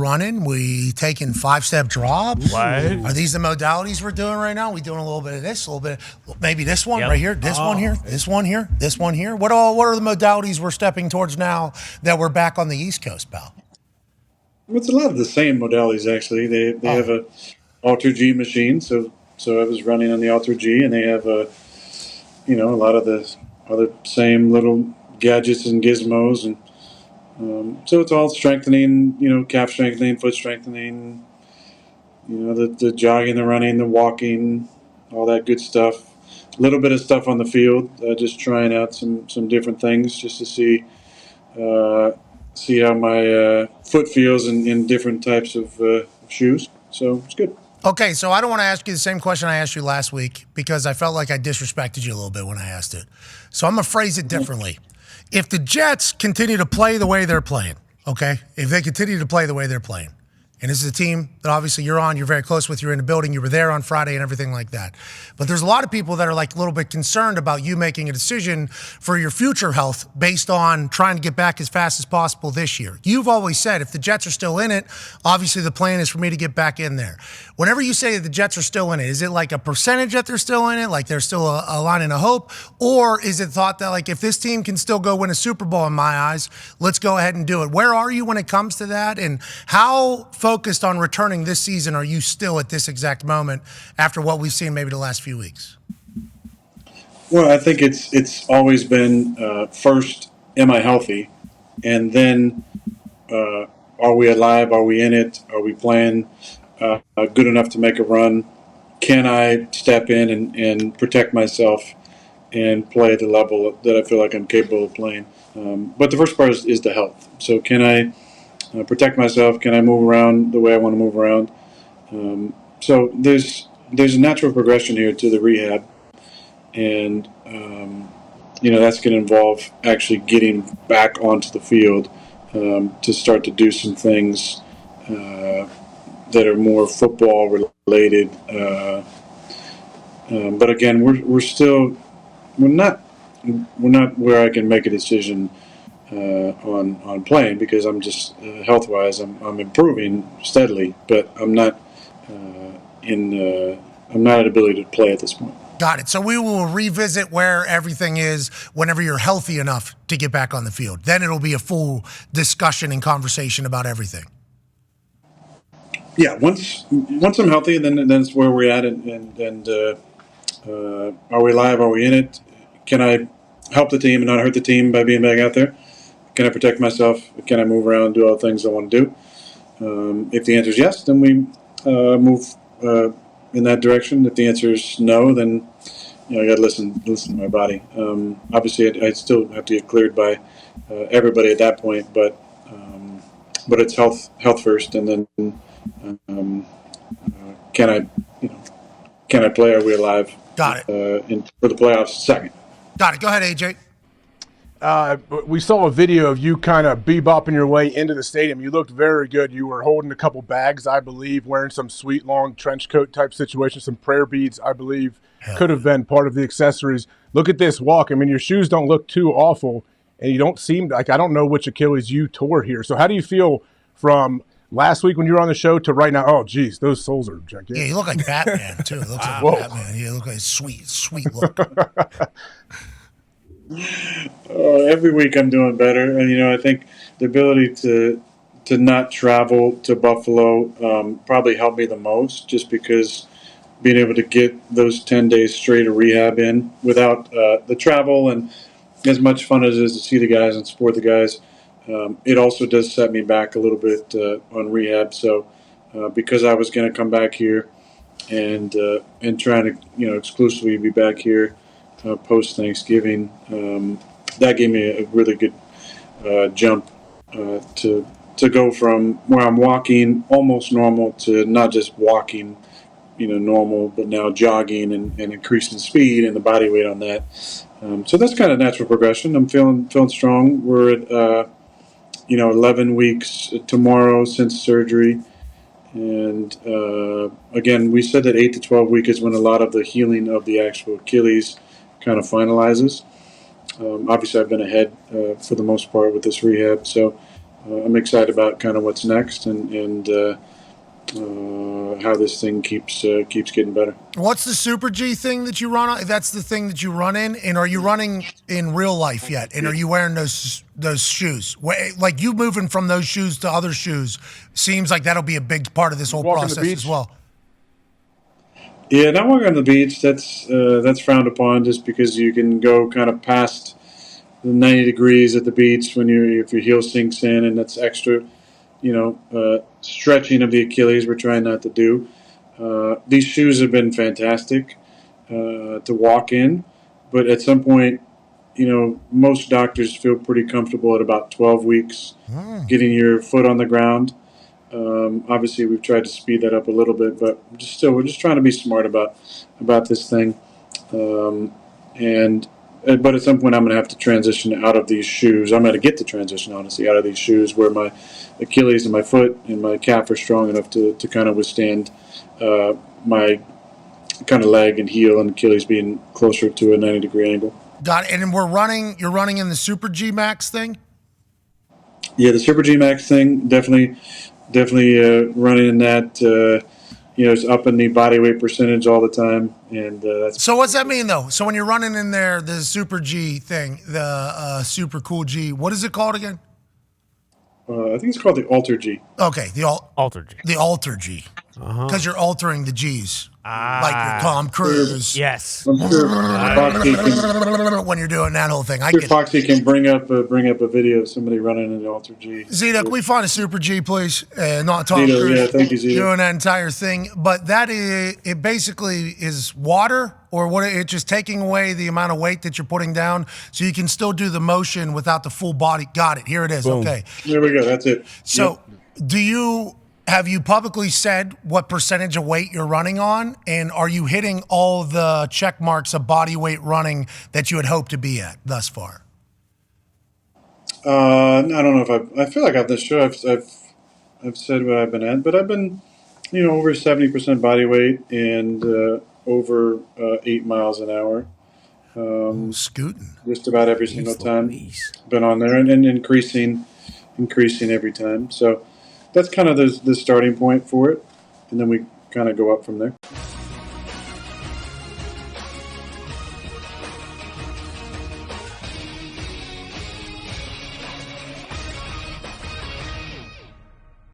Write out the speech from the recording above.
running? We taking 5-step drops? What? Are these the modalities we're doing right now? We doing a little bit of this, a little bit, maybe this one right here, this one here, this one here, this one here. What are the modalities we're stepping towards now that we're back on the East Coast, pal? It's a lot of the same modalities actually. They have a Alter G machine, so I was running on the Alter G, and they have a lot of the other same little gadgets and gizmos, and so it's all strengthening, calf strengthening, foot strengthening, the jogging, the running, the walking, all that good stuff. A little bit of stuff on the field, just trying out some different things just to see how my foot feels in different types of shoes. So it's good. Okay, so I don't want to ask you the same question I asked you last week because I felt like I disrespected you a little bit when I asked it. So I'm going to phrase it differently. If the Jets continue to play the way they're playing, okay, if they continue to play the way they're playing, and this is a team that obviously you're very close with, you're in the building, you were there on Friday and everything like that. But there's a lot of people that are like a little bit concerned about you making a decision for your future health based on trying to get back as fast as possible this year. You've always said if the Jets are still in it, obviously the plan is for me to get back in there. Whenever you say that the Jets are still in it, is it like a percentage that they're still in it, like they're still a line and a hope? Or is it thought that like if this team can still go win a Super Bowl in my eyes, let's go ahead and do it? Where are you when it comes to that? And how focused on returning this season are you still at this exact moment after what we've seen maybe the last few weeks? Well, I think it's always been first, am I healthy? And then are we alive? Are we in it? Are we playing good enough to make a run? Can I step in and protect myself and play at the level that I feel like I'm capable of playing? But the first part is the health. So can I protect myself? Can I move around the way I want to move around? So there's a natural progression here to the rehab, and that's going to involve actually getting back onto the field to start to do some things that are more football related. But again, we're not where I can make a decision on playing because I'm just health wise I'm improving steadily, but I'm not I'm not at ability to play at this point. Got it. So we will revisit where everything is whenever you're healthy enough to get back on the field. Then it'll be a full discussion and conversation about everything. Yeah, once I'm healthy, then it's where we're at, and are we live? Are we in it? Can I help the team and not hurt the team by being back out there? Can I protect myself? Can I move around, do all the things I want to do? If the answer is yes, then we move in that direction. If the answer is no, then I got to listen to my body. Obviously, I still have to get cleared by everybody at that point, but it's health first, and then can I play? Are we alive? Got it. For the playoffs second. Got it. Go ahead, AJ. We saw a video of you kind of bebopping your way into the stadium. You looked very good. You were holding a couple bags, I believe, wearing some sweet long trench coat type situation, some prayer beads, I believe, could have been part of the accessories. Look at this walk. I mean, your shoes don't look too awful, and you don't seem like, I don't know which Achilles you tore here. So how do you feel from last week when you were on the show to right now? Oh, geez, those soles are gigantic. Yeah, you look like Batman, too. Looks like Batman. You look like a sweet look. Every week I'm doing better, and I think the ability to not travel to Buffalo probably helped me the most, just because being able to get those 10 days straight of rehab in without the travel, and as much fun as it is to see the guys and support the guys, it also does set me back a little bit on rehab. So because I was going to come back here and trying to exclusively be back here post Thanksgiving, that gave me a really good jump to go from where I'm walking almost normal to not just walking, normal, but now jogging and increasing speed and the body weight on that. So that's kind of natural progression. I'm feeling strong. We're at 11 weeks tomorrow since surgery. And again, we said that 8 to 12 weeks is when a lot of the healing of the actual Achilles kind of finalizes. Obviously, I've been ahead for the most part with this rehab. So I'm excited about kind of what's next and how this thing keeps getting better. What's the Super G thing that you run on? That's the thing that you run in, and are you running in real life yet? And are you wearing those shoes? Like you moving from those shoes to other shoes seems like that'll be a big part of this whole process as well. Yeah, not walking on the beach. That's frowned upon just because you can go kind of past the 90 degrees at the beach if your heel sinks in, and that's extra. Stretching of the Achilles we're trying not to do. These shoes have been fantastic to walk in, but at some point, most doctors feel pretty comfortable at about 12 weeks getting your foot on the ground. Obviously, we've tried to speed that up a little bit, but we're just trying to be smart about this thing. But at some point, I'm going to have to transition out of these shoes. I'm going to get to transition, honestly, out of these shoes where my Achilles and my foot and my calf are strong enough to kind of withstand my kind of leg and heel and Achilles being closer to a 90-degree angle. Got it. And then you're running in the Super G Max thing? Yeah, the Super G Max thing, definitely running in that. It's up in the body weight percentage all the time, and that's. So what's that mean though? So when you're running in there, the Super G thing, the Super Cool G, what is it called again? I think it's called the Alter G. Okay, the Alter G. The Alter G, because you're altering the G's, like your Tom Cruise. Yes. I'm sure Foxy when you're doing that whole thing, Foxy can bring up a video of somebody running in the Alter G. Zeta, can we find a Super G, please? Not Tom Zeta, Cruise. yeah, thank you, Zeta. Doing that entire thing, but it basically is water, or what? It's just taking away the amount of weight that you're putting down, so you can still do the motion without the full body. Got it. Here it is. Boom. Okay. There we go. That's it. So, have you publicly said what percentage of weight you're running on, and are you hitting all the check marks of body weight running that you had hoped to be at thus far? I don't know if I feel like on this show I've said what I've been at, but I've been, over 70% body weight and over 8 miles an hour. Scooting. Just about every single time. Been on there and increasing every time. So that's kind of the starting point for it, and then we kind of go up from there.